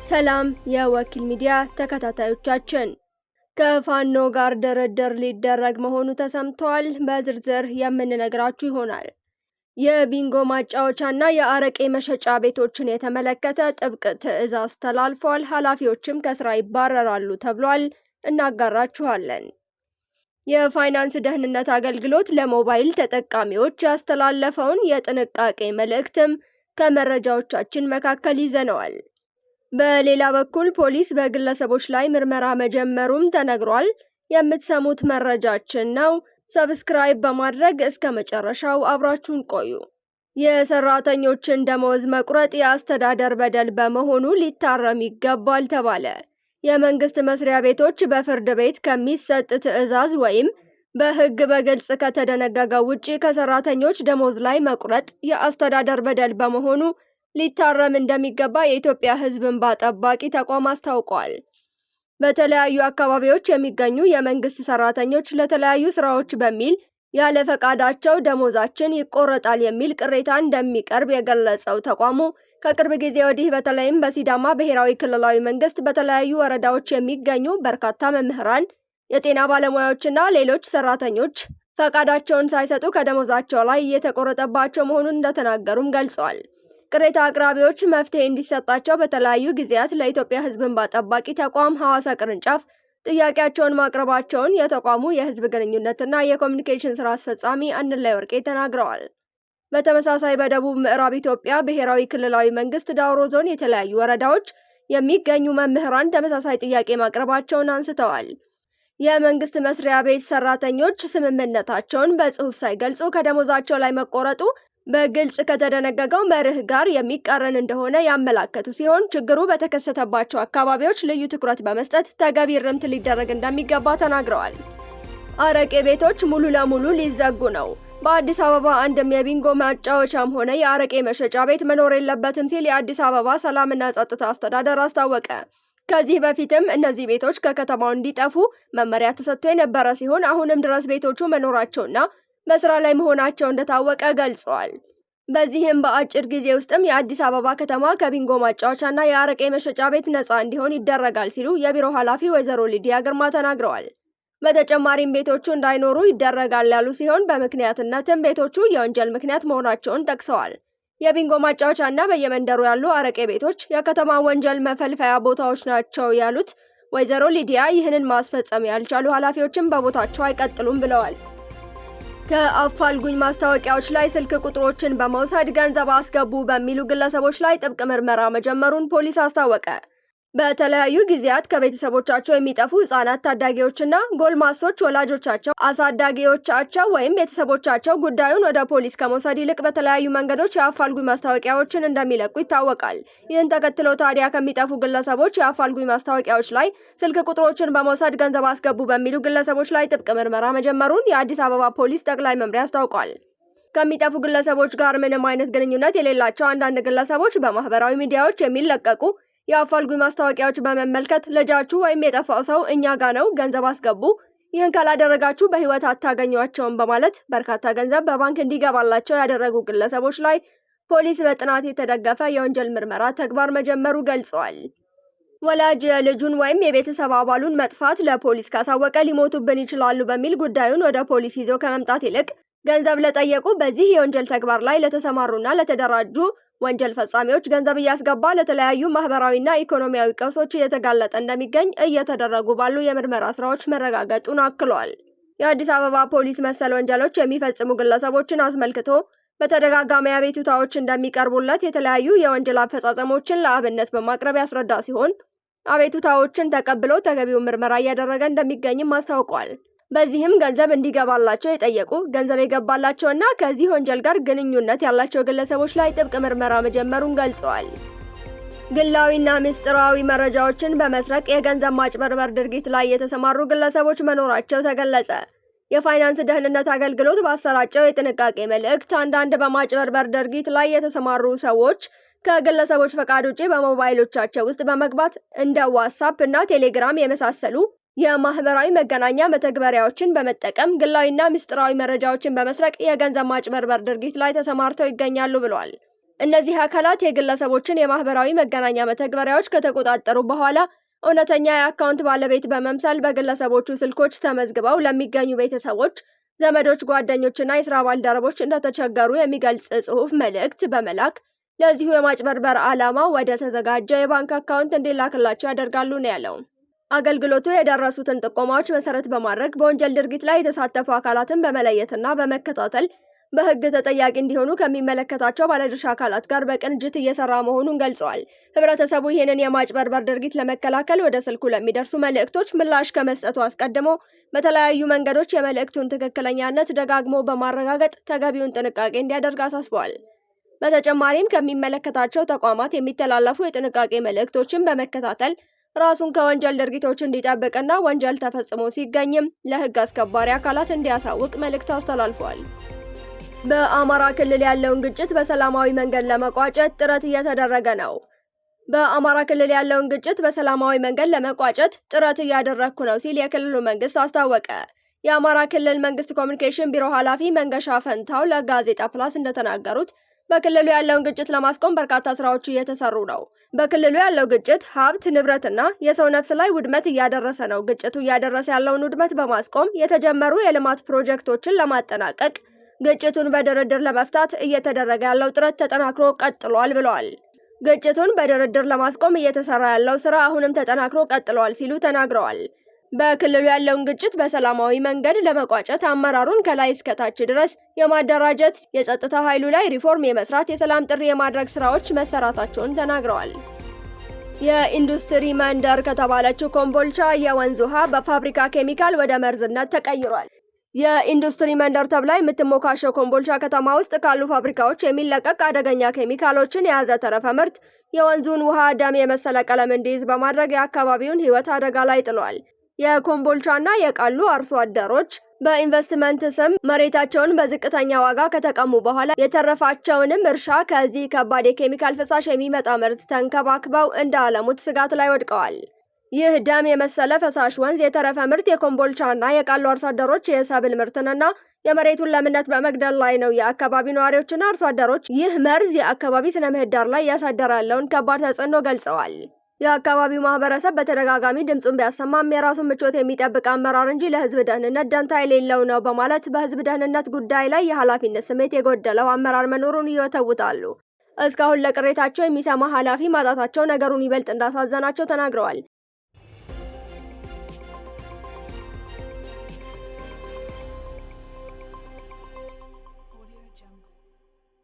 ሰላም የወኪል ሚዲያ ተከታታዮቻችን፣ ከፋኖ ጋር ድርድር ሊደረግ መሆኑ ተሰምቷል። በዝርዝር የምንነግራችሁ ይሆናል። የቢንጎ ማጫወቻና የአረቄ መሸጫ ቤቶችን የተመለከተ ጥብቅ ትዕዛዝ ተላልፏል። ኃላፊዎችም ከስራ ይባረራሉ ተብሏል። እናጋራችኋለን። የፋይናንስ ደህንነት አገልግሎት ለሞባይል ተጠቃሚዎች ያስተላለፈውን የጥንቃቄ መልእክትም ከመረጃዎቻችን መካከል ይዘነዋል። በሌላ በኩል ፖሊስ በግለሰቦች ላይ ምርመራ መጀመሩም ተነግሯል። የምትሰሙት መረጃችን ነው። ሰብስክራይብ በማድረግ እስከ መጨረሻው አብራችሁን ቆዩ። የሰራተኞችን ደመወዝ መቁረጥ የአስተዳደር በደል በመሆኑ ሊታረም ይገባል ተባለ። የመንግስት መስሪያ ቤቶች በፍርድ ቤት ከሚሰጥ ትዕዛዝ ወይም በሕግ በግልጽ ከተደነገገው ውጪ ከሰራተኞች ደመወዝ ላይ መቁረጥ የአስተዳደር በደል በመሆኑ ሊታረም እንደሚገባ የኢትዮጵያ ሕዝብ እንባ ጠባቂ ተቋም አስታውቋል። በተለያዩ አካባቢዎች የሚገኙ የመንግስት ሰራተኞች ለተለያዩ ስራዎች በሚል ያለ ፈቃዳቸው ደመወዛችን ይቆረጣል የሚል ቅሬታ እንደሚቀርብ የገለጸው ተቋሙ ከቅርብ ጊዜ ወዲህ በተለይም በሲዳማ ብሔራዊ ክልላዊ መንግስት በተለያዩ ወረዳዎች የሚገኙ በርካታ መምህራን፣ የጤና ባለሙያዎችና ሌሎች ሰራተኞች ፈቃዳቸውን ሳይሰጡ ከደመወዛቸው ላይ እየተቆረጠባቸው መሆኑን እንደተናገሩም ገልጸዋል። ቅሬታ አቅራቢዎች መፍትሄ እንዲሰጣቸው በተለያዩ ጊዜያት ለኢትዮጵያ ሕዝብ እንባ ጠባቂ ተቋም ሐዋሳ ቅርንጫፍ ጥያቄያቸውን ማቅረባቸውን የተቋሙ የህዝብ ግንኙነትና የኮሚኒኬሽን ስራ አስፈጻሚ አንላይ ወርቄ ተናግረዋል። በተመሳሳይ በደቡብ ምዕራብ ኢትዮጵያ ብሔራዊ ክልላዊ መንግስት ዳውሮ ዞን የተለያዩ ወረዳዎች የሚገኙ መምህራን ተመሳሳይ ጥያቄ ማቅረባቸውን አንስተዋል። የመንግስት መስሪያ ቤት ሰራተኞች ስምምነታቸውን በጽሁፍ ሳይገልጹ ከደመወዛቸው ላይ መቆረጡ በግልጽ ከተደነገገው መርህ ጋር የሚቃረን እንደሆነ ያመላከቱ ሲሆን ችግሩ በተከሰተባቸው አካባቢዎች ልዩ ትኩረት በመስጠት ተገቢ እርምት ሊደረግ እንደሚገባ ተናግረዋል። አረቄ ቤቶች ሙሉ ለሙሉ ሊዘጉ ነው። በአዲስ አበባ አንድም የቢንጎ ማጫወቻም ሆነ የአረቄ መሸጫ ቤት መኖር የለበትም ሲል የአዲስ አበባ ሰላምና ጸጥታ አስተዳደር አስታወቀ። ከዚህ በፊትም እነዚህ ቤቶች ከከተማው እንዲጠፉ መመሪያ ተሰጥቶ የነበረ ሲሆን አሁንም ድረስ ቤቶቹ መኖራቸውና በስራ ላይ መሆናቸው እንደታወቀ ገልጸዋል። በዚህም በአጭር ጊዜ ውስጥም የአዲስ አበባ ከተማ ከቢንጎ ማጫወቻና የአረቄ መሸጫ ቤት ነፃ እንዲሆን ይደረጋል ሲሉ የቢሮ ኃላፊ ወይዘሮ ሊዲያ ግርማ ተናግረዋል። በተጨማሪም ቤቶቹ እንዳይኖሩ ይደረጋል ያሉ ሲሆን በምክንያትነትም ቤቶቹ የወንጀል ምክንያት መሆናቸውን ጠቅሰዋል። የቢንጎ ማጫወቻና በየመንደሩ ያሉ አረቄ ቤቶች የከተማ ወንጀል መፈልፈያ ቦታዎች ናቸው ያሉት ወይዘሮ ሊዲያ ይህንን ማስፈጸም ያልቻሉ ኃላፊዎችም በቦታቸው አይቀጥሉም ብለዋል። ከአፋልጉኝ ማስታወቂያዎች ላይ ስልክ ቁጥሮችን በመውሰድ ገንዘብ አስገቡ በሚሉ ግለሰቦች ላይ ጥብቅ ምርመራ መጀመሩን ፖሊስ አስታወቀ። በተለያዩ ጊዜያት ከቤተሰቦቻቸው የሚጠፉ ህጻናት፣ ታዳጊዎችና ጎልማሶች ወላጆቻቸው፣ አሳዳጊዎቻቸው ወይም ቤተሰቦቻቸው ጉዳዩን ወደ ፖሊስ ከመውሰድ ይልቅ በተለያዩ መንገዶች የአፋልጉኝ ማስታወቂያዎችን እንደሚለቁ ይታወቃል። ይህን ተከትሎ ታዲያ ከሚጠፉ ግለሰቦች የአፋልጉኝ ማስታወቂያዎች ላይ ስልክ ቁጥሮችን በመውሰድ ገንዘብ አስገቡ በሚሉ ግለሰቦች ላይ ጥብቅ ምርመራ መጀመሩን የአዲስ አበባ ፖሊስ ጠቅላይ መምሪያ አስታውቋል። ከሚጠፉ ግለሰቦች ጋር ምንም አይነት ግንኙነት የሌላቸው አንዳንድ ግለሰቦች በማህበራዊ ሚዲያዎች የሚለቀቁ የአፋልጉኝ ማስታወቂያዎች በመመልከት ልጃችሁ ወይም የጠፋው ሰው እኛ ጋር ነው፣ ገንዘብ አስገቡ፣ ይህን ካላደረጋችሁ በህይወት አታገኟቸውም በማለት በርካታ ገንዘብ በባንክ እንዲገባላቸው ያደረጉ ግለሰቦች ላይ ፖሊስ በጥናት የተደገፈ የወንጀል ምርመራ ተግባር መጀመሩ ገልጿል። ወላጅ የልጁን ወይም የቤተሰብ አባሉን መጥፋት ለፖሊስ ካሳወቀ ሊሞቱብን ይችላሉ በሚል ጉዳዩን ወደ ፖሊስ ይዞ ከመምጣት ይልቅ ገንዘብ ለጠየቁ በዚህ የወንጀል ተግባር ላይ ለተሰማሩና ለተደራጁ ወንጀል ፈጻሚዎች ገንዘብ እያስገባ ለተለያዩ ማህበራዊና ኢኮኖሚያዊ ቀውሶች እየተጋለጠ እንደሚገኝ እየተደረጉ ባሉ የምርመራ ስራዎች መረጋገጡን አክሏል። የአዲስ አበባ ፖሊስ መሰል ወንጀሎች የሚፈጽሙ ግለሰቦችን አስመልክቶ በተደጋጋሚ አቤቱታዎች እንደሚቀርቡለት የተለያዩ የወንጀል አፈጻጸሞችን ለአብነት በማቅረብ ያስረዳ ሲሆን አቤቱታዎችን ተቀብሎ ተገቢውን ምርመራ እያደረገ እንደሚገኝም አስታውቋል። በዚህም ገንዘብ እንዲገባላቸው የጠየቁ፣ ገንዘብ የገባላቸውና ከዚህ ወንጀል ጋር ግንኙነት ያላቸው ግለሰቦች ላይ ጥብቅ ምርመራ መጀመሩን ገልጸዋል። ግላዊና ምስጢራዊ መረጃዎችን በመስረቅ የገንዘብ ማጭበርበር ድርጊት ላይ የተሰማሩ ግለሰቦች መኖራቸው ተገለጸ። የፋይናንስ ደህንነት አገልግሎት ባሰራጨው የጥንቃቄ መልእክት አንዳንድ በማጭበርበር ድርጊት ላይ የተሰማሩ ሰዎች ከግለሰቦች ፈቃድ ውጪ በሞባይሎቻቸው ውስጥ በመግባት እንደ ዋትስአፕ እና ቴሌግራም የመሳሰሉ የማህበራዊ መገናኛ መተግበሪያዎችን በመጠቀም ግላዊና ምስጢራዊ መረጃዎችን በመስረቅ የገንዘብ ማጭበርበር ድርጊት ላይ ተሰማርተው ይገኛሉ ብለዋል። እነዚህ አካላት የግለሰቦችን የማህበራዊ መገናኛ መተግበሪያዎች ከተቆጣጠሩ በኋላ እውነተኛ የአካውንት ባለቤት በመምሰል በግለሰቦቹ ስልኮች ተመዝግበው ለሚገኙ ቤተሰቦች፣ ዘመዶች፣ ጓደኞችና የስራ ባልደረቦች እንደተቸገሩ የሚገልጽ ጽሑፍ መልእክት በመላክ ለዚሁ የማጭበርበር ዓላማ ወደ ተዘጋጀ የባንክ አካውንት እንዲላክላቸው ያደርጋሉ ነው ያለው። አገልግሎቱ የደረሱትን ጥቆማዎች መሰረት በማድረግ በወንጀል ድርጊት ላይ የተሳተፉ አካላትን በመለየትና በመከታተል በሕግ ተጠያቂ እንዲሆኑ ከሚመለከታቸው ባለድርሻ አካላት ጋር በቅንጅት እየሰራ መሆኑን ገልጸዋል። ህብረተሰቡ ይህንን የማጭበርበር ድርጊት ለመከላከል ወደ ስልኩ ለሚደርሱ መልእክቶች ምላሽ ከመስጠቱ አስቀድሞ በተለያዩ መንገዶች የመልእክቱን ትክክለኛነት ደጋግሞ በማረጋገጥ ተገቢውን ጥንቃቄ እንዲያደርግ አሳስበዋል። በተጨማሪም ከሚመለከታቸው ተቋማት የሚተላለፉ የጥንቃቄ መልእክቶችን በመከታተል ራሱን ከወንጀል ድርጊቶች እንዲጠብቅና ወንጀል ተፈጽሞ ሲገኝም ለሕግ አስከባሪ አካላት እንዲያሳውቅ መልእክት አስተላልፏል። በአማራ ክልል ያለውን ግጭት በሰላማዊ መንገድ ለመቋጨት ጥረት እየተደረገ ነው። በአማራ ክልል ያለውን ግጭት በሰላማዊ መንገድ ለመቋጨት ጥረት እያደረግኩ ነው ሲል የክልሉ መንግስት አስታወቀ። የአማራ ክልል መንግስት ኮሚኒኬሽን ቢሮ ኃላፊ መንገሻ ፈንታው ለጋዜጣ ፕላስ እንደተናገሩት በክልሉ ያለውን ግጭት ለማስቆም በርካታ ስራዎች እየተሰሩ ነው። በክልሉ ያለው ግጭት ሀብት፣ ንብረትና የሰው ነፍስ ላይ ውድመት እያደረሰ ነው። ግጭቱ እያደረሰ ያለውን ውድመት በማስቆም የተጀመሩ የልማት ፕሮጀክቶችን ለማጠናቀቅ ግጭቱን በድርድር ለመፍታት እየተደረገ ያለው ጥረት ተጠናክሮ ቀጥሏል ብለዋል። ግጭቱን በድርድር ለማስቆም እየተሰራ ያለው ስራ አሁንም ተጠናክሮ ቀጥሏል ሲሉ ተናግረዋል። በክልሉ ያለውን ግጭት በሰላማዊ መንገድ ለመቋጨት አመራሩን ከላይ እስከ ታች ድረስ የማደራጀት፣ የጸጥታ ኃይሉ ላይ ሪፎርም የመስራት፣ የሰላም ጥሪ የማድረግ ስራዎች መሰራታቸውን ተናግረዋል። የኢንዱስትሪ መንደር ከተባለችው ኮምቦልቻ የወንዝ ውሃ በፋብሪካ ኬሚካል ወደ መርዝነት ተቀይሯል። የኢንዱስትሪ መንደር ተብላ የምትሞካሸው ኮምቦልቻ ከተማ ውስጥ ካሉ ፋብሪካዎች የሚለቀቅ አደገኛ ኬሚካሎችን የያዘ ተረፈ ምርት የወንዙን ውሃ ደም የመሰለ ቀለም እንዲይዝ በማድረግ የአካባቢውን ሕይወት አደጋ ላይ ጥሏል። የኮምቦልቻና የቃሉ አርሶ አደሮች በኢንቨስትመንት ስም መሬታቸውን በዝቅተኛ ዋጋ ከተቀሙ በኋላ የተረፋቸውንም እርሻ ከዚህ ከባድ የኬሚካል ፍሳሽ የሚመጣ ምርት ተንከባክበው እንዳለሙት ስጋት ላይ ወድቀዋል። ይህ ደም የመሰለ ፈሳሽ ወንዝ የተረፈ ምርት የኮምቦልቻና የቃሉ አርሶ አደሮች የሰብል ምርትንና የመሬቱን ለምነት በመግደል ላይ ነው። የአካባቢው ነዋሪዎችና አርሶ አደሮች ይህ መርዝ የአካባቢ ስነ ምህዳር ላይ እያሳደረ ያለውን ከባድ ተጽዕኖ ገልጸዋል። የአካባቢው ማህበረሰብ በተደጋጋሚ ድምጹን ቢያሰማም የራሱን ምቾት የሚጠብቅ አመራር እንጂ ለህዝብ ደህንነት ደንታ የሌለው ነው በማለት በህዝብ ደህንነት ጉዳይ ላይ የኃላፊነት ስሜት የጎደለው አመራር መኖሩን ይወተውታሉ። እስካሁን ለቅሬታቸው የሚሰማ ኃላፊ ማጣታቸው ነገሩን ይበልጥ እንዳሳዘናቸው ተናግረዋል።